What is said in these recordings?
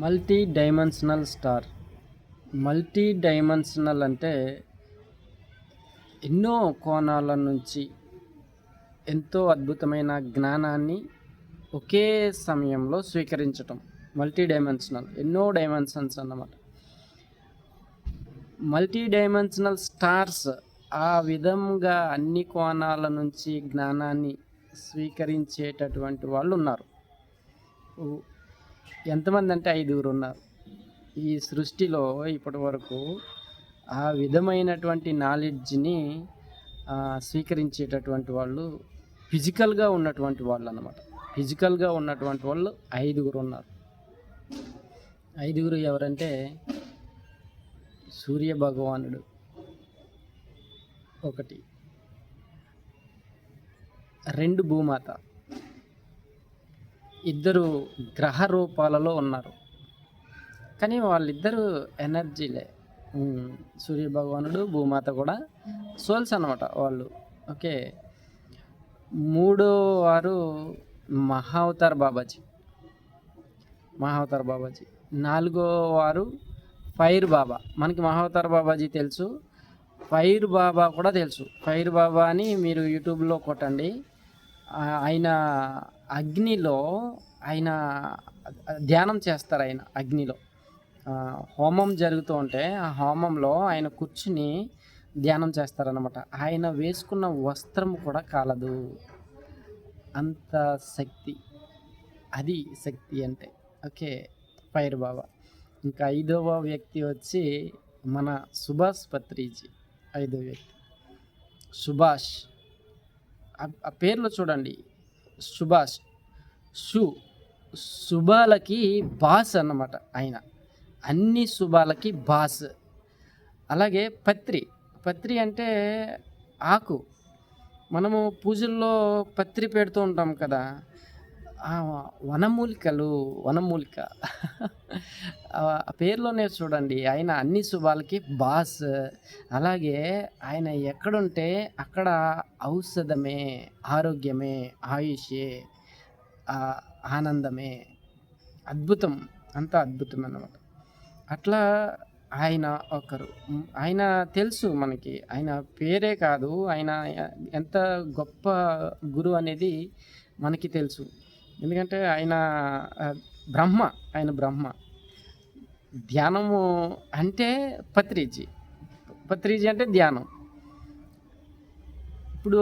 Multi dimensional star. Multi dimensional అంటే ఎన్నో కోణాల నుంచి ఎంతో అద్భుతమైన జ్ఞానాన్ని ఒకే సమయంలో స్వీకరించటం. మల్టీ డైమెన్షనల్ ఎన్నో డైమెన్షన్స్ అన్నమాట. మల్టీ డైమెన్షనల్ స్టార్స్ ఆ విధంగా అన్ని కోణాల నుంచి జ్ఞానాన్ని స్వీకరించేటటువంటి వాళ్ళు ఉన్నారు. ఎంతమంది అంటే 5 ఉన్నారు ఈ సృష్టిలో ఇప్పటి వరకు. ఆ విధమైనటువంటి నాలెడ్జ్ని స్వీకరించేటటువంటి వాళ్ళు ఫిజికల్గా ఉన్నటువంటి వాళ్ళు అన్నమాట. ఫిజికల్గా ఉన్నటువంటి వాళ్ళు 5 ఉన్నారు. 5 ఎవరంటే సూర్య భగవానుడు ఒకటి, 2 భూమాత, 2 గ్రహ రూపాలలో ఉన్నారు. కానీ వాళ్ళిద్దరూ ఎనర్జీలే. సూర్య భగవానుడు భూమాత కూడా సోల్స్ అన్నమాట వాళ్ళు. ఓకే. 3వ వారు మహావతార్ బాబాజీ. 4వ వారు ఫైర్ బాబా. మనకి మహావతార్ బాబాజీ తెలుసు, ఫైర్ బాబా కూడా తెలుసు. ఫైర్ బాబా అని మీరు యూట్యూబ్లో కొట్టండి. ఆయన అగ్నిలో ఆయన ధ్యానం చేస్తారు. ఆయన అగ్నిలో హోమం జరుగుతూ ఉంటే ఆ హోమంలో ఆయన కూర్చుని ధ్యానం చేస్తారన్నమాట. ఆయన వేసుకున్న వస్త్రం కూడా కాలదు. అంత శక్తి, అది శక్తి అంటే. ఓకే, ఫైర్ బాబా. ఇంకా 5వ వ్యక్తి వచ్చి మన సుభాష్ పత్రిజీ. 5వ వ్యక్తి సుభాష్. ఆ పేర్లు చూడండి, సుభాష్. శుభాలకి బాస్ అన్నమాట ఆయన. అన్ని శుభాలకి బాస్. అలాగే పత్రి అంటే ఆకు. మనము పూజల్లో పత్రి పెడుతూ ఉంటాం కదా. వనమూలిక ఆ పేర్లోనే చూడండి, ఆయన అన్ని శుభాలకి బాస్. అలాగే ఆయన ఎక్కడుంటే అక్కడ ఔషధమే, ఆరోగ్యమే, ఆయుషే, ఆనందమే, అద్భుతం, అంతా అద్భుతం అన్నమాట. అట్లా ఆయన ఒకరు. ఆయన తెలుసు మనకి, ఆయన పేరే కాదు, ఆయన ఎంత గొప్ప గురువు అనేది మనకి తెలుసు. ఎందుకంటే ఆయన బ్రహ్మ. ధ్యానము అంటే పత్రిజీ అంటే ధ్యానం. ఇప్పుడు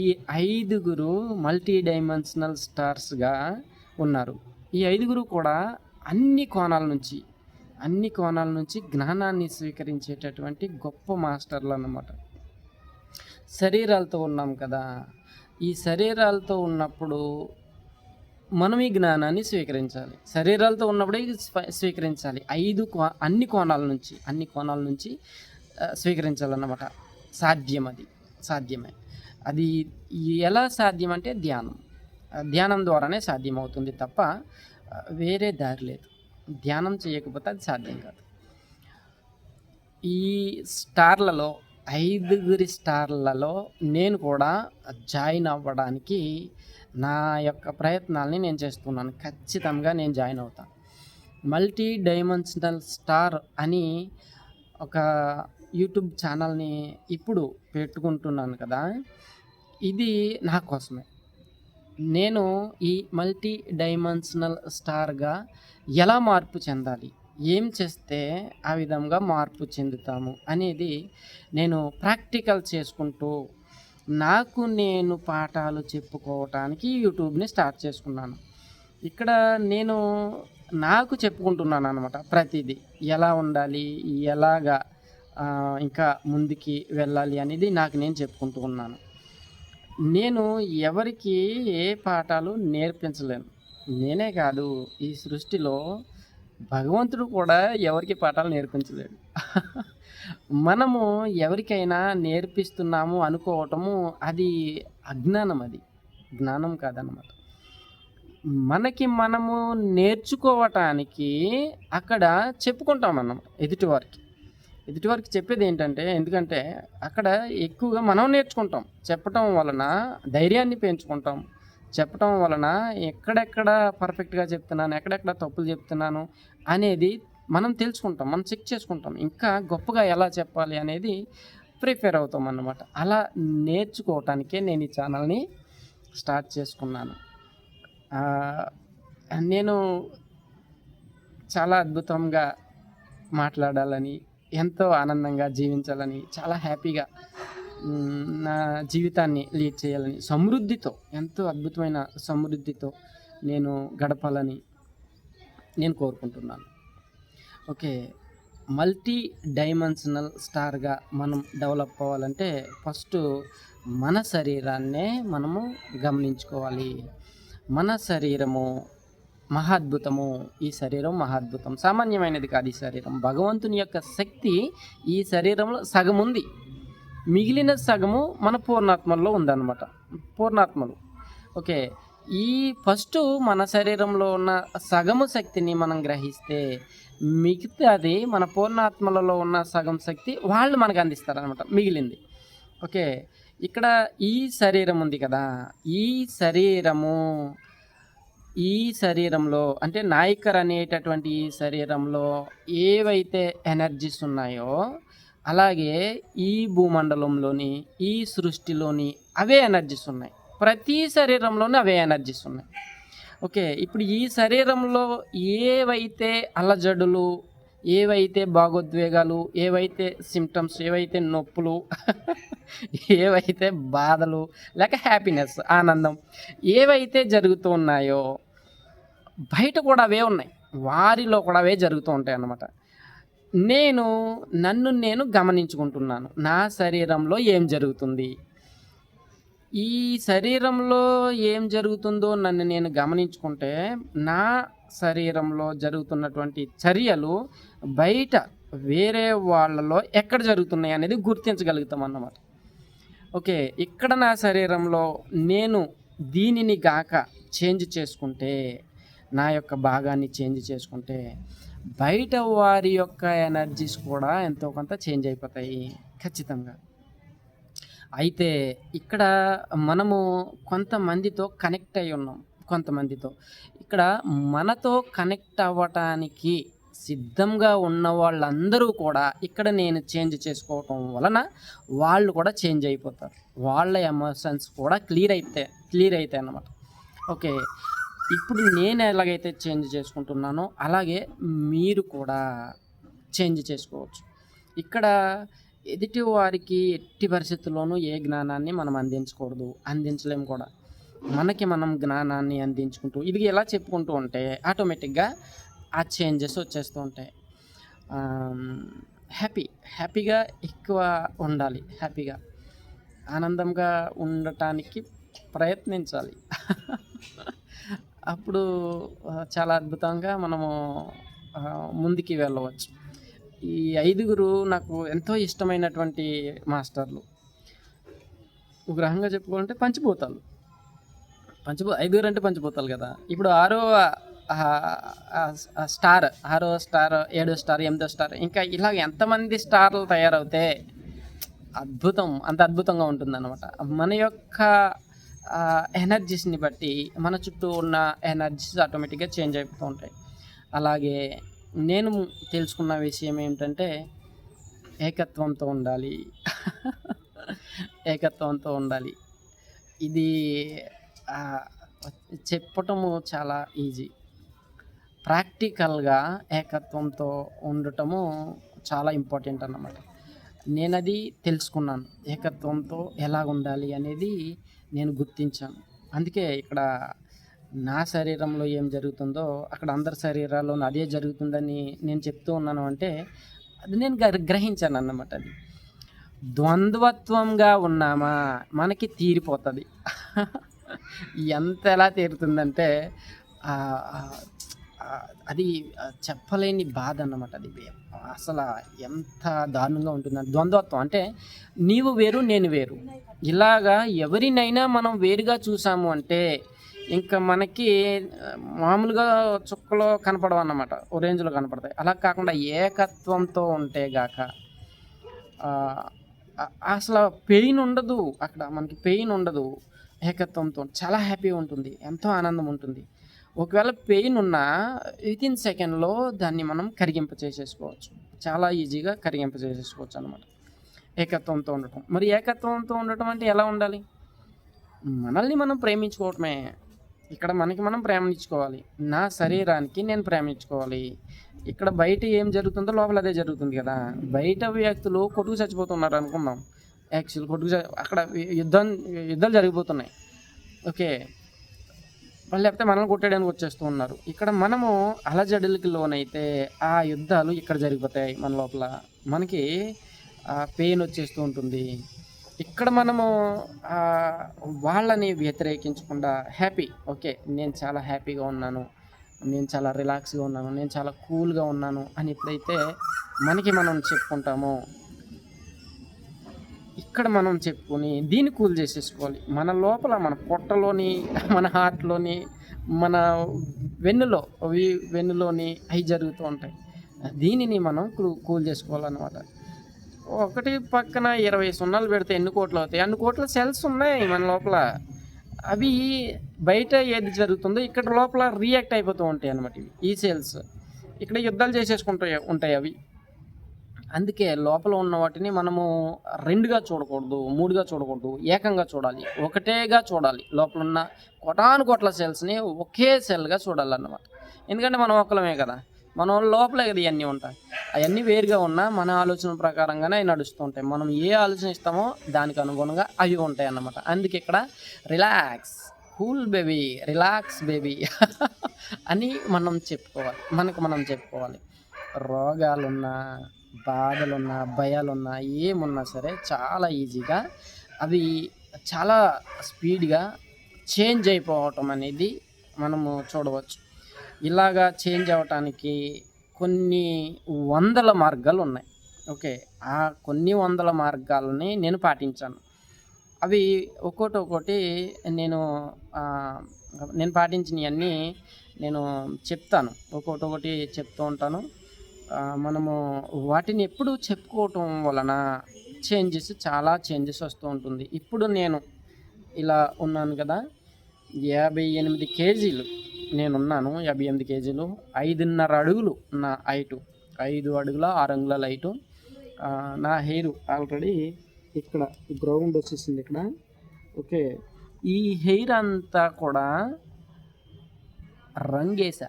ఈ 5 మల్టీ డైమెన్షనల్ స్టార్స్గా ఉన్నారు. ఈ 5 కూడా అన్ని కోణాల నుంచి జ్ఞానాన్ని స్వీకరించేటటువంటి గొప్ప మాస్టర్లు అన్నమాట. శరీరాలతో ఉన్నాం కదా. ఈ శరీరాలతో ఉన్నప్పుడు మనం ఈ జ్ఞానాన్ని స్వీకరించాలి. శరీరాలతో ఉన్నప్పుడే స్వీకరించాలి. అన్ని కోణాల నుంచి స్వీకరించాలన్నమాట. సాధ్యమే. అది ఎలా సాధ్యం అంటే ధ్యానం ద్వారానే సాధ్యమవుతుంది తప్ప వేరే దారి లేదు. ధ్యానం చేయకపోతే అది సాధ్యం కాదు. ఈ స్టార్లలో 5 స్టార్లలో నేను కూడా జాయిన్ అవ్వడానికి నా యొక్క ప్రయత్నాలని నేను చేస్తున్నాను. ఖచ్చితంగా నేను జాయిన్ అవుతాను. మల్టీ డైమెన్షనల్ స్టార్ అని ఒక యూట్యూబ్ ఛానల్ని ఇప్పుడు పెట్టుకుంటున్నాను కదా. ఇది నా కోసమే. నేను ఈ మల్టీ డైమెన్షనల్ స్టార్గా ఎలా మార్పు చెందాలి, ఏం చేస్తే ఆ విధంగా మార్పు చెందుతాము అనేది నేను ప్రాక్టికల్ చేసుకుంటూ నాకు నేను పాఠాలు చెప్పుకోవటానికి యూట్యూబ్ని స్టార్ట్ చేసుకున్నాను. ఇక్కడ నేను నాకు చెప్పుకుంటున్నాను అన్నమాట. ప్రతిదీ ఎలా ఉండాలి, ఎలాగా ఇంకా ముందుకి వెళ్ళాలి అనేది నాకు నేను చెప్పుకుంటూ ఉన్నాను. నేను ఎవరికి ఏ పాఠాలు నేర్పించలేను. నేనే కాదు, ఈ సృష్టిలో భగవంతుడు కూడా ఎవరికి పాఠాలు నేర్పించలేడు. మనము ఎవరికైనా నేర్పిస్తున్నాము అనుకోవటము అది అజ్ఞానం. అది జ్ఞానం కాదన్నమాట. మనకి మనము నేర్చుకోవటానికి అక్కడ చెప్పుకుంటాం అన్నమాట. ఎదుటివారికి చెప్పేది ఏంటంటే, ఎందుకంటే అక్కడ ఎక్కువగా మనం నేర్చుకుంటాం. చెప్పటం వలన ధైర్యాన్ని పెంచుకుంటాం, చెప్పటం వలన ఎక్కడెక్కడ పర్ఫెక్ట్‌గా చెప్తున్నాను, ఎక్కడెక్కడ తప్పులు చెప్తున్నాను అనేది మనం తెలుసుకుంటాం. మనం చెక్ చేసుకుంటాం. ఇంకా గొప్పగా ఎలా చెప్పాలి అనేది ప్రిపేర్ అవుతామన్నమాట. అలా నేర్చుకోవటానికే నేను ఈ ఛానల్‌ని స్టార్ట్ చేసుకున్నాను. ఆహ్, నేను చాలా అద్భుతంగా మాట్లాడాలని, ఎంతో ఆనందంగా జీవించాలని, చాలా హ్యాపీగా నా జీవితాన్ని లీడ్ చేయాలని, సమృద్ధితో, ఎంతో అద్భుతమైన సమృద్ధితో నేను గడపాలని నేను కోరుకుంటున్నాను. ఓకే. మల్టీ డైమెన్షనల్ స్టార్‌గా మనం డెవలప్ అవ్వాలంటే ఫస్టు మన శరీరాన్నే మనము గమనించుకోవాలి. మన శరీరము మహాద్భుతము. ఈ శరీరం మహాద్భుతం. సామాన్యమైనది కాదు ఈ శరీరం. భగవంతుని యొక్క శక్తి ఈ శరీరంలో సగముంది. మిగిలిన సగము మన పూర్ణాత్మల్లో ఉందన్నమాట. పూర్ణాత్మలు. ఓకే. ఈ ఫస్టు మన శరీరంలో ఉన్న సగము శక్తిని మనం గ్రహిస్తే, మిగతాది మన పూర్ణాత్మలలో ఉన్న సగం శక్తి వాళ్ళు మనకు అందిస్తారనమాట మిగిలింది. ఓకే. ఇక్కడ ఈ శరీరం ఉంది కదా! ఈ శరీరంలో అంటే నాయికర్ అనేటటువంటి ఈ శరీరంలో ఏవైతే ఎనర్జీస్ ఉన్నాయో, అలాగే ఈ భూమండలంలోని, ఈ సృష్టిలోని అవే ఎనర్జీస్ ఉన్నాయి. ప్రతి శరీరంలోనూ అవే ఎనర్జీస్ ఉన్నాయి. ఓకే. ఇప్పుడు ఈ శరీరంలో ఏవైతే అలజడులు, ఏవైతే భావోద్వేగాలు, ఏవైతే సింప్టమ్స్, ఏవైతే నొప్పులు, ఏవైతే బాధలు, లేక హ్యాపీనెస్, ఆనందం ఏవైతే జరుగుతూ ఉన్నాయో బయట కూడా అవే ఉన్నాయి. వారిలో కూడా అవే జరుగుతూ ఉంటాయన్నమాట. నన్ను నేను గమనించుకుంటున్నాను. నా శరీరంలో ఏం జరుగుతుంది? ఈ శరీరంలో ఏం జరుగుతుందో నన్ను నేను గమనించుకుంటే, నా శరీరంలో జరుగుతున్నటువంటి చర్యలు బయట వేరే వాళ్ళలో ఎక్కడ జరుగుతున్నాయి అనేది గుర్తించగలుగుతామన్నమాట. ఓకే. ఇక్కడ నా శరీరంలో నేను దీనిని గాక చేంజ్ చేసుకుంటే, నా యొక్క భాగాన్ని చేంజ్ చేసుకుంటే, బయట వారి యొక్క ఎనర్జీస్ కూడా ఎంతో కొంత చేంజ్ అయిపోతాయి ఖచ్చితంగా. అయితే ఇక్కడ మనము కొంతమందితో కనెక్ట్ అయ్యి ఉన్నాం. కొంతమందితో ఇక్కడ మనతో కనెక్ట్ అవ్వటానికి సిద్ధంగా ఉన్న వాళ్ళందరూ కూడా ఇక్కడ నేను చేంజ్ చేసుకోవటం వలన వాళ్ళు కూడా చేంజ్ అయిపోతారు. వాళ్ళ ఎమోషన్స్ కూడా క్లియర్ అవుతాయి అన్నమాట. ఓకే. ఇప్పుడు నేను ఎలాగైతే చేంజ్ చేసుకుంటున్నానో అలాగే మీరు కూడా చేంజ్ చేసుకోవచ్చు. ఇక్కడ ఎదుటి వారికి ఎట్టి పరిస్థితుల్లోనూ ఏ జ్ఞానాన్ని మనం అందించలేము కూడా. మనకి మనం జ్ఞానాన్ని అందించుకుంటూ ఇది ఎలా చెప్పుకుంటూ ఉంటే ఆటోమేటిక్గా ఆ చేంజెస్ వచ్చేస్తూ ఉంటాయి. హ్యాపీగా ఎక్కువ ఉండాలి. హ్యాపీగా ఆనందంగా ఉండటానికి ప్రయత్నించాలి. అప్పుడు చాలా అద్భుతంగా మనము ముందుకి వెళ్ళవచ్చు. ఈ 5గురు నాకు ఎంతో ఇష్టమైనటువంటి మాస్టర్లు. ఒక రకంగా చెప్పుకోవాలంటే పంచభూతాలు. 5గురు అంటే పంచభూతాలు కదా! ఇప్పుడు 6వ స్టార్, 6వ స్టార్, 7వ స్టార్, 8వ స్టార్ ఇంకా ఇలాగ ఎంతమంది స్టార్లు తయారవుతే అంత అద్భుతంగా ఉంటుందన్నమాట. మన యొక్క ఎనర్జీస్ని బట్టి మన చుట్టూ ఉన్న ఎనర్జీస్ ఆటోమేటిక్గా చేంజ్ అయిపోతూ ఉంటాయి. అలాగే నేను తెలుసుకున్న విషయం ఏమిటంటే ఏకత్వంతో ఉండాలి. ఇది చెప్పటము చాలా ఈజీ. ప్రాక్టికల్గా ఏకత్వంతో ఉండటము చాలా ఇంపార్టెంట్ అన్నమాట. నేనది తెలుసుకున్నాను. ఏకత్వంతో ఎలా ఉండాలి అనేది నేను గుర్తించాను. అందుకే ఇక్కడ నా శరీరంలో ఏం జరుగుతుందో అక్కడ అందరి శరీరాల్లోనూ అదే జరుగుతుందని నేను చెప్తూ ఉన్నాను అంటే అది నేను గ్రహించాను అన్నమాట. అది ద్వంద్వత్వంగా ఉన్నామా మనకి తీరిపోతుంది. ఎలా తీరుతుందంటే అది చెప్పలేని బాధ అన్నమాట. అది అసలు ఎంత దారుణంగా ఉంటుందంటే ద్వంద్వత్వం అంటే నీవు వేరు నేను వేరు. ఇలాగా ఎవరినైనా మనం వేరుగా చూసాము అంటే ఇంకా మనకి మామూలుగా చుక్కలో కనపడవు అన్నమాట, ఓరేంజ్లో కనపడతాయి. అలా కాకుండా ఏకత్వంతో ఉంటే గాక అసలు పెయిన్ ఉండదు. అక్కడ మనకి పెయిన్ ఉండదు. ఏకత్వంతో చాలా హ్యాపీగా ఉంటుంది. ఎంతో ఆనందం ఉంటుంది. ఒకవేళ పెయిన్ ఉన్నా వితిన్ సెకండ్‌లో దాన్ని మనం కరిగింప చేసేసుకోవచ్చు. చాలా ఈజీగా కరిగింప చేసేసుకోవచ్చనమాట. ఏకత్వంతో ఉండటం. మరి ఏకత్వంతో ఉండటం అంటే ఎలా ఉండాలి? మనల్ని మనం ప్రేమించుకోవటమే. ఇక్కడ మనకి మనం ప్రేమించుకోవాలి. నా శరీరానికి నేను ప్రేమించుకోవాలి. ఇక్కడ బయట ఏం జరుగుతుందో లోపల అదే జరుగుతుంది కదా! బయట వ్యక్తులు కొట్టుకు చచ్చిపోతున్నారు అనుకుందాం. యాక్చువల్ కొట్టుకు అక్కడ యుద్ధాలు జరిగిపోతున్నాయి. ఓకే. లేకపోతే మనల్ని కొట్టేయడానికి వచ్చేస్తూ ఉన్నారు. ఇక్కడ మనము అలజడులకి లోనైతే ఆ యుద్ధాలు ఇక్కడ జరిగిపోతాయి మన లోపల. మనకి పెయిన్ వచ్చేస్తూ ఉంటుంది. ఇక్కడ మనము వాళ్ళని వ్యతిరేకించకుండా హ్యాపీ. ఓకే. నేను చాలా హ్యాపీగా ఉన్నాను. నేను చాలా రిలాక్స్‌గా ఉన్నాను. నేను చాలా కూల్‌గా ఉన్నాను అని ఎప్పుడైతే మనకి మనం చెప్పుకుంటామో, ఇక్కడ మనం చెప్పుకొని దీన్ని కూల్ చేసేసుకోవాలి. మన లోపల మన పొట్టలోని, మన హార్ట్‌లోని, మన వెన్నులోని అవి జరుగుతూ ఉంటాయి. దీనిని మనం కూల్ చేసుకోవాలన్నమాట. ఒకటి పక్కన 20 సున్నాలు పెడితే ఎన్ని కోట్లు అవుతాయి? అన్ని కోట్ల సెల్స్ ఉన్నాయి మన లోపల. అవి బయట ఏది జరుగుతుందో ఇక్కడ లోపల రియాక్ట్ అయిపోతూ ఉంటాయి అన్నమాట. ఈ సెల్స్ ఇక్కడ యుద్ధాలు ఉంటాయి అవి. అందుకే లోపల ఉన్న వాటిని మనము 2గా చూడకూడదు, 3గా చూడకూడదు, ఏకంగా చూడాలి. ఒకటేగా చూడాలి. లోపల ఉన్న కోటానుకోట్ల సెల్స్‌ని ఒకే సెల్‌గా చూడాలన్నమాట. ఎందుకంటే మనం ఒక్కలమే కదా! మన లోపలే కదా ఇవన్నీ ఉంటాయి. అవన్నీ వేరుగా ఉన్నా మన ఆలోచన ప్రకారంగానే అవి నడుస్తూ ఉంటాయి. మనం ఏ ఆలోచన ఇస్తామో దానికి అనుగుణంగా అవి ఉంటాయి అన్నమాట. అందుకే ఇక్కడ relax, cool baby, relax baby అని మనం చెప్పుకోవాలి. రోగాలున్నా, బాధలున్నా, భయాలున్నా, ఏమున్నా సరే చాలా ఈజీగా అవి చాలా స్పీడ్‌గా చేంజ్ అయిపోవటం అనేది మనము చూడవచ్చు. ఇలాగా చేంజ్ అవ్వటానికి కొన్ని వందల మార్గాలు ఉన్నాయి. ఓకే. ఆ కొన్ని వందల మార్గాలని నేను పాటించాను. అవి ఒక్కోటి నేను పాటించినవన్నీ నేను చెప్తాను. ఒక్కొక్కటి చెప్తూ ఉంటాను. మనము వాటిని ఎప్పుడు చెప్పుకోవటం వలన చాలా చేంజెస్ వస్తూ ఉంటుంది. ఇప్పుడు నేను ఇలా ఉన్నాను కదా! 58 కేజీలు నేనున్నాను. 58 కేజీలు, 5.5 అడుగులు నా హైటు. 5 అడుగుల 6 అంగుళాల హైటు. నా హెయిర్ ఆల్రెడీ ఇక్కడ గ్రౌండ్ వచ్చేసింది ఇక్కడ. ఓకే. ఈ హెయిర్ అంతా కూడా రంగేసా.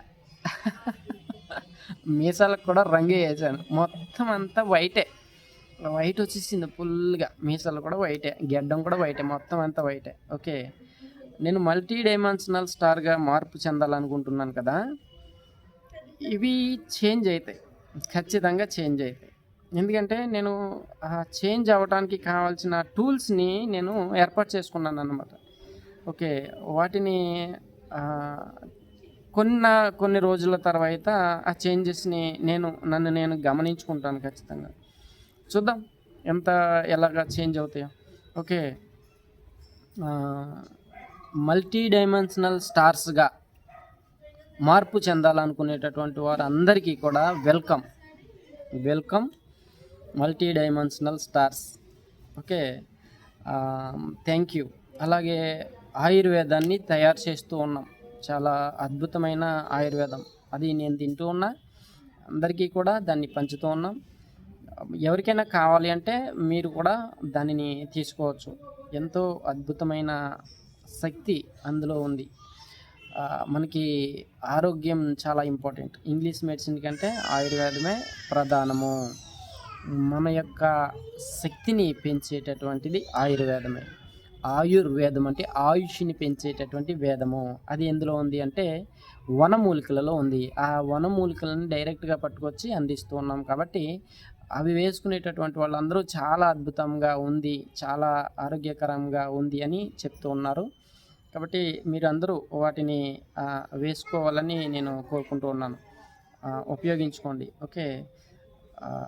మీసాలకు కూడా రంగే వేసాను. మొత్తం అంతా వైట్ వచ్చేసింది ఫుల్‌గా. మీసాలు కూడా వైటే, గెడ్డం కూడా వైటే, మొత్తం అంతా వైటే. ఓకే. నేను మల్టీ డైమెన్షనల్ స్టార్‌గా మార్పు చెందాలనుకుంటున్నాను కదా! ఇవి చేంజ్ అవుతాయి. ఖచ్చితంగా చేంజ్ అవుతాయి. ఎందుకంటే నేను చేంజ్ అవ్వడానికి కావాల్సిన టూల్స్‌ని నేను ఏర్పాటు చేసుకున్నానన్నమాట. ఓకే. వాటిని కొన్ని రోజుల తర్వాత ఆ చేంజెస్‌ని నన్ను నేను గమనించుకుంటాను ఖచ్చితంగా. చూద్దాం ఎలాగా చేంజ్ అవుతాయో. ఓకే. మల్టీ డైమెన్షనల్ స్టార్స్‌గా మార్పు చెందాలనుకునేటటువంటి వారందరికీ కూడా welcome multi dimensional stars. Okay. Thank you. అలాగే ఆయుర్వేదాన్ని తయారు చేస్తూ ఉన్నాం. చాలా అద్భుతమైన ఆయుర్వేదం. అది నేను తింటూ ఉన్నా. అందరికీ కూడా దాన్ని పంచుతూ ఉన్నాం. ఎవరికైనా కావాలి అంటే మీరు కూడా దానిని తీసుకోవచ్చు. ఎంతో అద్భుతమైన శక్తి అందులో ఉంది. మనకి ఆరోగ్యం చాలా ఇంపార్టెంట్. ఇంగ్లీష్ మెడిసిన్ కంటే ఆయుర్వేదమే ప్రధానము. మన యొక్క శక్తిని పెంచేటటువంటిది ఆయుర్వేదమే. ఆయుర్వేదం అంటే ఆయుష్ని పెంచేటటువంటి వేదము. అది ఎందులో ఉంది అంటే వనమూలికలలో ఉంది. ఆ వనమూలికలను డైరెక్ట్‌గా పట్టుకొచ్చి అందిస్తూ ఉన్నాం కాబట్టి అవి వేసుకునేటటువంటి వాళ్ళందరూ చాలా అద్భుతంగా ఉంది, చాలా ఆరోగ్యకరంగా ఉంది అని చెప్తూ ఉన్నారు. కాబట్టి మీరందరూ వాటిని వేసుకోవాలని నేను కోరుకుంటూ ఉన్నాను. ఉపయోగించుకోండి. ఓకే.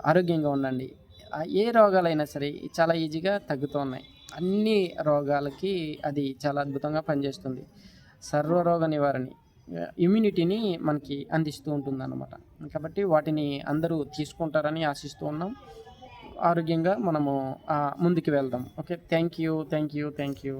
ఆరోగ్యంగా ఉండండి. ఏ రోగాలైనా సరే చాలా ఈజీగా తగ్గుతూ ఉన్నాయి. అన్ని రోగాలకి అది చాలా అద్భుతంగా పనిచేస్తుంది. సర్వరోగ నివారణి, ఇమ్యూనిటీని మనకి అందిస్తూ ఉంటుందన్నమాట. కాబట్టి వాటిని అందరూ తీసుకుంటారని ఆశిస్తూ ఉన్నాం. ఆరోగ్యంగా మనము ముందుకు వెళ్దాం. ఓకే. Thank you.